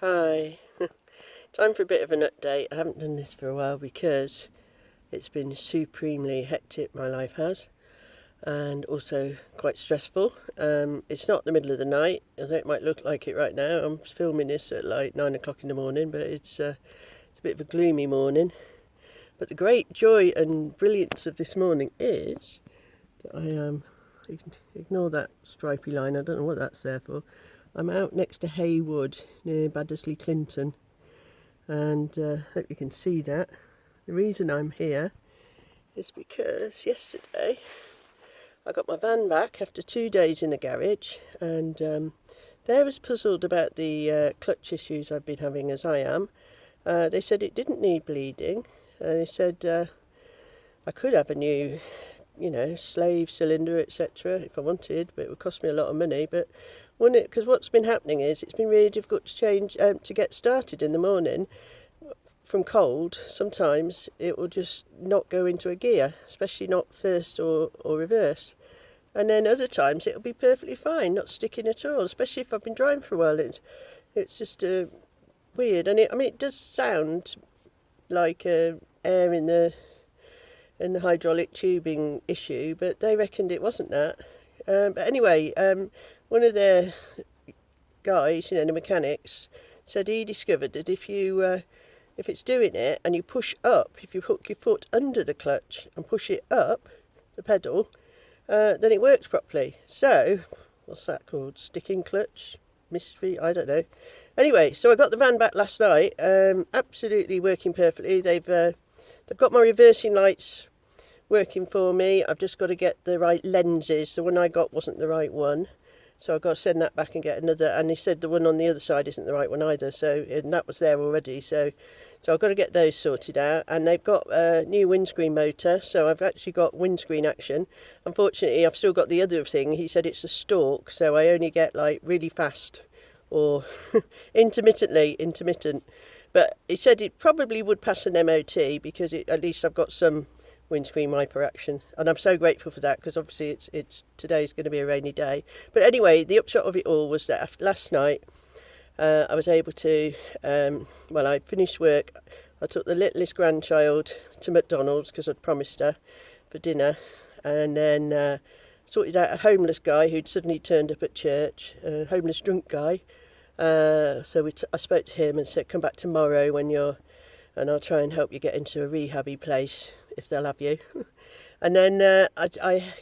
Hi. Time for a bit of an update. I haven't done this for a while because it's been supremely hectic, my life has, and also quite stressful. It's not the middle of the night, although it might look like it right now. I'm filming this at like 9 o'clock in the morning, but it's a bit of a gloomy morning. But the great joy and brilliance of this morning is that I ignore that stripy line, I don't know what that's there for. I'm out next to Haywood near Baddesley Clinton, and hope you can see that. The reason I'm here is because yesterday I got my van back after 2 days in the garage, and they're as puzzled about the clutch issues I've been having as I am. They said it didn't need bleeding. They said I could have a new, slave cylinder, etc. if I wanted, but it would cost me a lot of money. But wouldn't it? Because what's been happening is it's been really difficult to change to get started in the morning from cold. Sometimes it will just not go into a gear, especially not first or reverse. And then other times it'll be perfectly fine, not sticking at all, especially if I've been driving for a while. It's just weird, and it does sound like air in the hydraulic tubing issue, but they reckoned it wasn't that. But anyway, one of their guys, the mechanics, said he discovered that if it's doing it and you push up, if you hook your foot under the clutch and push it up the pedal, then it works properly. So, what's that called? Sticking clutch? Mystery? I don't know. Anyway, so I got the van back last night, absolutely working perfectly. They've got my reversing lights working for me. I've just got to get the right lenses. The one I got wasn't the right one, so I've got to send that back and get another. And he said the one on the other side isn't the right one either, and that was there already. So I've got to get those sorted out. And they've got a new windscreen motor, so I've actually got windscreen action. Unfortunately, I've still got the other thing. He said it's a stalk, so I only get like really fast or intermittent. But he said it probably would pass an MOT because at least I've got some windscreen wiper action, and I'm so grateful for that because obviously it's today's going to be a rainy day. But anyway, the upshot of it all was that after last night I was able to I finished work. I took the littlest grandchild to McDonald's because I'd promised her for dinner, and then sorted out a homeless guy who'd suddenly turned up at church, a homeless drunk guy. So I spoke to him and said, come back tomorrow and I'll try and help you get into a rehabby place if they'll have you. And then I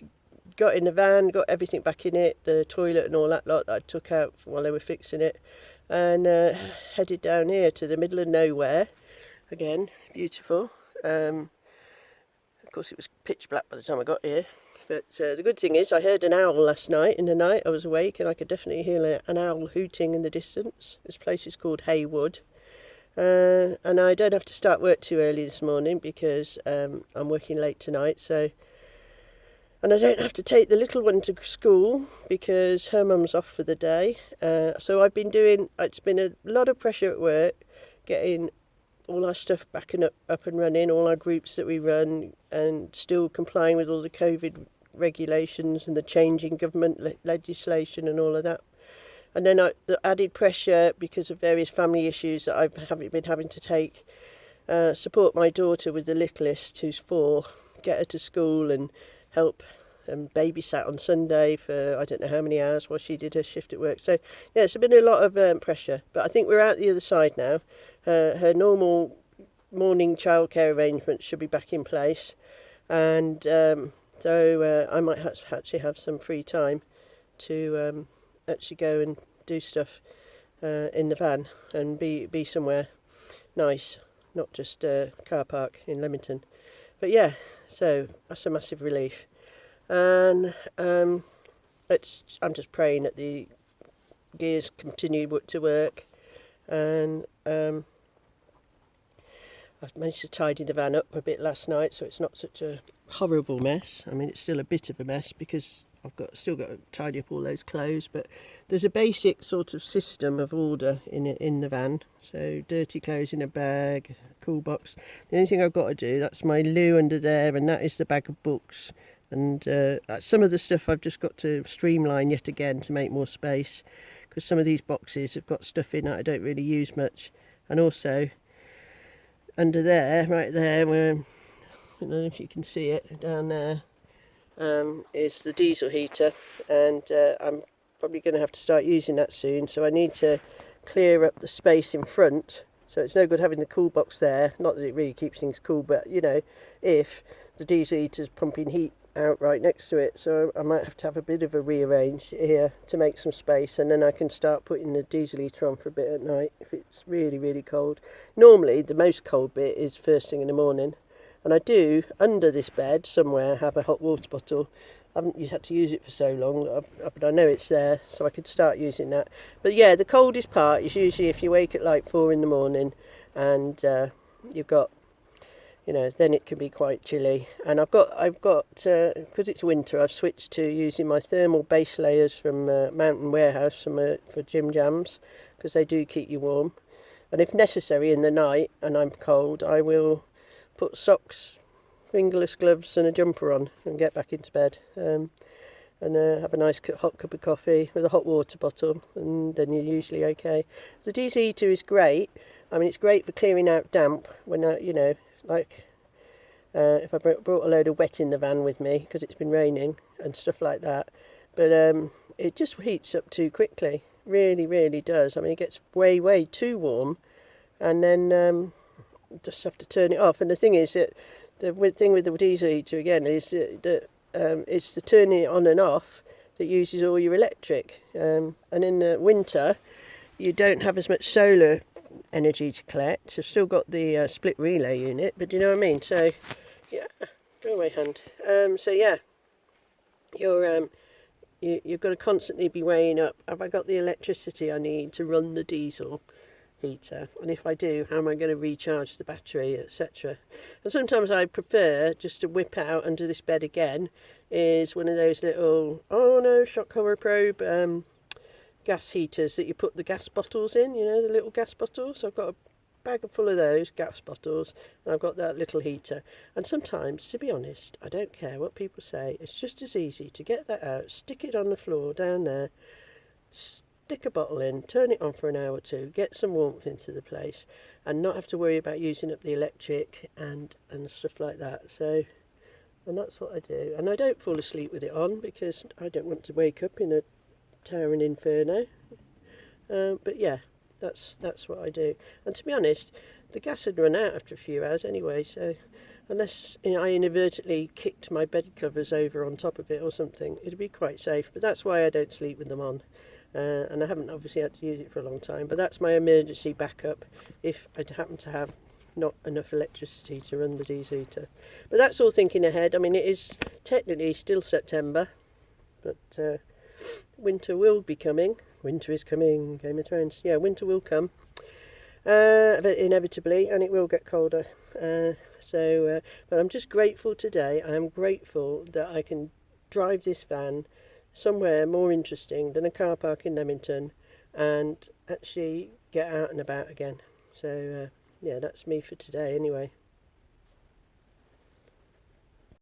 got in the van, got everything back in it, the toilet and all that lot that I took out while they were fixing it, and headed down here to the middle of nowhere. Again, beautiful. Of course, it was pitch black by the time I got here. But the good thing is I heard an owl last night. In the night I was awake and I could definitely hear an owl hooting in the distance. This place is called Haywood. And I don't have to start work too early this morning because I'm working late tonight. And I don't have to take the little one to school because her mum's off for the day. So it's been a lot of pressure at work, getting all our stuff back and up and running, all our groups that we run, and still complying with all the COVID regulations and the changing government legislation and all of that. And then the added pressure because of various family issues that I've been having to take, support my daughter with the littlest, who's 4, get her to school and help and babysat on Sunday for I don't know how many hours while she did her shift at work. So yeah, it's been a lot of pressure, but I think we're out the other side now. Her normal morning childcare arrangements should be back in place, and so I might actually have some free time to actually go and do stuff in the van and be somewhere nice, not just a car park in Leamington. But yeah, so that's a massive relief. And I'm just praying that the gears continue to work, and I've managed to tidy the van up a bit last night so it's not such a horrible mess. I mean, it's still a bit of a mess because I've still got to tidy up all those clothes, but there's a basic sort of system of order in the van. So dirty clothes in a bag, cool box. The only thing I've got to do, that's my loo under there, and that is the bag of books. And some of the stuff I've just got to streamline yet again to make more space, because some of these boxes have got stuff in that I don't really use much. And also under there, right there, where, I don't know if you can see it down there, is the diesel heater, and I'm probably going to have to start using that soon, so I need to clear up the space in front. So it's no good having the cool box there, not that it really keeps things cool, but you know, if the diesel heater's pumping heat out right next to it, so I might have to have a bit of a rearrange here to make some space, and then I can start putting the diesel heater on for a bit at night if it's really, really cold. Normally the most cold bit is first thing in the morning, and I do, under this bed somewhere, have a hot water bottle. I haven't had to use it for so long, but I know it's there, so I could start using that. But yeah, the coldest part is usually if you wake at like 4 in the morning and you've got, you know, then it can be quite chilly. And I've got because it's winter, I've switched to using my thermal base layers from Mountain Warehouse for Jim Jams, because they do keep you warm. And if necessary in the night and I'm cold, I will put socks, fingerless gloves and a jumper on and get back into bed, and have a nice hot cup of coffee with a hot water bottle, and then you're usually okay. The diesel heater is great. I mean, it's great for clearing out damp when you know, like if I brought a load of wet in the van with me because it's been raining and stuff like that, but it just heats up too quickly, really, really does. I mean, it gets way too warm, and then just have to turn it off. And the thing is that the thing with the diesel heater again is that it's the turning it on and off that uses all your electric, and in the winter you don't have as much solar energy to collect. You've still got the split relay unit, but do you know what I mean? So yeah, go away hand. So yeah, you've got to constantly be weighing up, have I got the electricity I need to run the diesel heater, and if I do, how am I going to recharge the battery, etc. And sometimes I prefer just to whip out under this bed again is one of those little, oh no, shock horror probe gas heaters that you put the gas bottles in, you know, the little gas bottles. I've got a bag full of those gas bottles, and I've got that little heater. And sometimes, to be honest, I don't care what people say, it's just as easy to get that out, stick it on the floor down there, stick a bottle in, turn it on for an hour or two, get some warmth into the place, and not have to worry about using up the electric and stuff like that. So, and that's what I do. And I don't fall asleep with it on because I don't want to wake up in a towering inferno. But yeah, that's what I do. And to be honest, the gas had run out after a few hours anyway, so unless I inadvertently kicked my bed covers over on top of it or something, it'd be quite safe. But that's why I don't sleep with them on. And I haven't obviously had to use it for a long time, but that's my emergency backup if I happen to have not enough electricity to run the diesel heater. But that's all thinking ahead. I mean, it is technically still September, but winter will be coming. Winter is coming, Game of Thrones. Yeah, winter will come, inevitably, and it will get colder. But I'm just grateful today. I am grateful that I can drive this van somewhere more interesting than a car park in Leamington and actually get out and about again. So yeah, that's me for today anyway.